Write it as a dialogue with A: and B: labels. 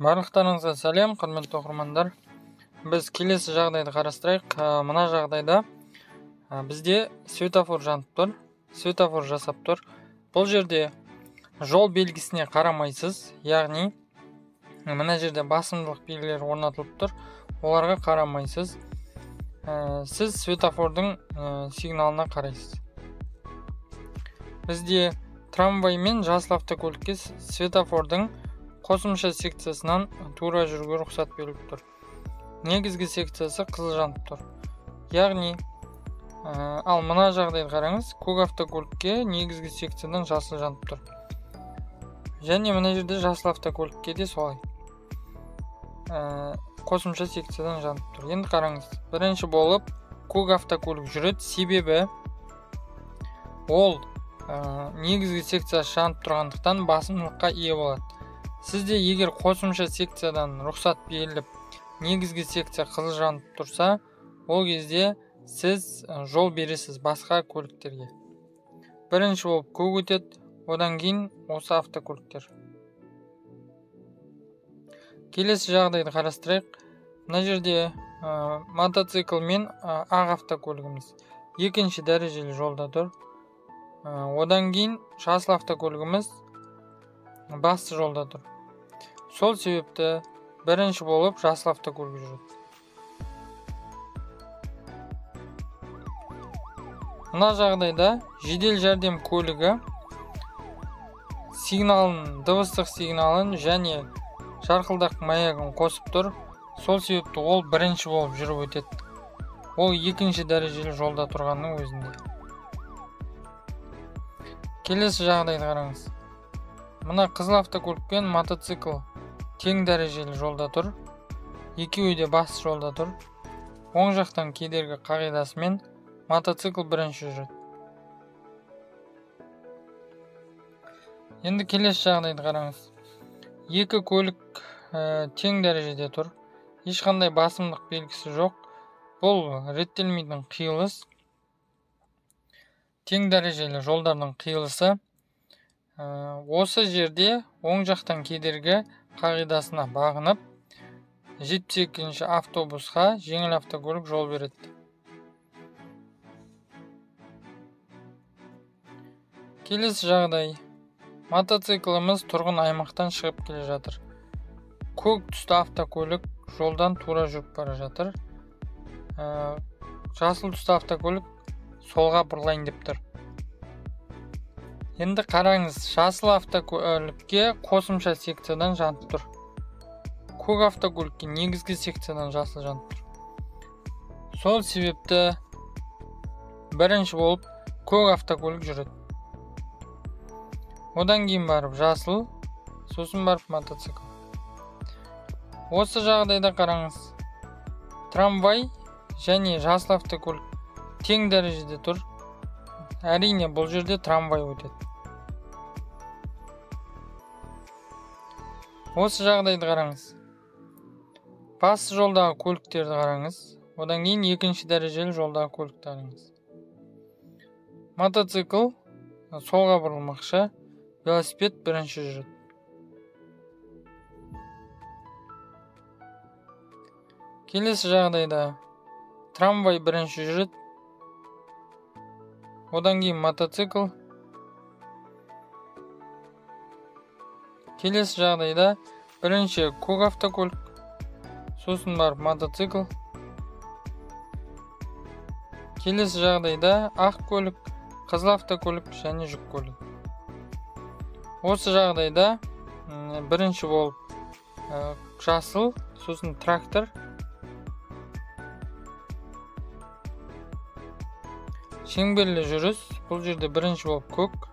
A: Барлықтарыңызға сәлем, құрметті оқырмандар. Біз келесі жағдайды қарастырайық. Мына жағдайда бізде светофор жанып тұр, светофор жасап тұр. Бұл жерде жол белгісіне қарамайсыз, яғни мына жерде басымдылық белгілері орнатылып тұр, оларға қарамайсыз. Сіз светофордың сигналына қарайсыз. Бізде трамвай мен жасыл автокөлікке светофордың қосымша секциясынан тура жүруге рұқсат беріліп тұр. Негізгі секциясы қызыл жанып тұр. Яғни, ал мына жағдайды қараңыз, көк автокөлікке негізгі секциядан жасыл жанып тұр. Және мына жерде жасыл автокөлікке де солай. Қосымша секциядан жанып тұр. Енді қараңыз, бірінші болып көк автокөлік жүреді, себебі ол негізгі секциясы жанып тұрғандықтан басымдылыққа ие болады. Сізде егер қосымша секциядан рұқсат беріліп, негізгі секция қызыл жанып тұрса, ол кезде сіз жол бересіз басқа көліктерге. Бірінші болып көк өтеді, одан кейін осы автокөліктер. Келесі жағдайды қарастырайық. Мына жерде мотоцикл мен ақ автокөлігіміз екінші дәрежелі жолда тұр. Одан кейін жасыл автокөлігіміз басты жолда тұр. Сол себепті бірінші болып жасыл автокөлік жүреді. Мына жағдайда жедел жәрдем көлігі сигналын, дыбыстық сигналын және жарқылдақ маягын қосып тұр. Сол себепті ол бірінші болып жүріп өтеді. Ол екінші дәрежелі жолда тұрғанның өзінде. Келесі жағдайды қараңыз. Мына қызыл автокөлік пен мотоцикл тең дәрежелі жолда тұр. Екеуі де басты жолда тұр. Оң жақтан кедергі қағидасымен мотоцикл бірінші жүреді. Енді келесі жағдайды қараңыз. Екі көлік тең дәрежеде тұр. Ешқандай басымдық белгісі жоқ. Бұл реттелмейтін қиылыс. Тең дәрежелі жолдардың қиылысы. Осы жерде оң жақтан кедергі қағидасына бағынып, 72-ші автобусқа жеңіл автокөлік жол береді. Келесі жағдай. Мотоцикліміз тұрғын аймақтан шығып келе жатыр. Көк түсті автокөлік жолдан тура жүріп бара жатыр. Жасыл түсті автокөлік солға бұрылайын деп тұр. Енді қараңыз, жасыл автокөлікке қосымша секциядан жанып тұр. Көк автокөлікке негізгі секциядан жасыл жанып тұр. Сол себепті бірінші болып көк автокөлік жүреді. Одан кейін барып жасыл, сосын барып мотоцикл. Осы жағдайда қараңыз, трамвай және жасыл автокөлік тең дәрежеде тұр. Әрине, бұл жерде трамвай өтеді. Осы жағдайды қараңыз. Басты жолдағы көліктерді қараңыз. Одан кейін екінші дәрежелі жолдағы көлікті қараңыз. Мотоцикл солға бұрылмақшы, велосипед бірінші жүреді. Келесі жағдайда трамвай бірінші жүреді. Одан кейін мотоцикл. Келесі жағдайда бірінші көк автокөлік, сосын барып мотоцикл. Келесі жағдайда ақ көлік, қызыл автокөлік және жүк көлігі. Осы жағдайда бірінші болып жасыл, сосын трактор. Шеңберлі жүріс, бұл жерде бірінші болып көк,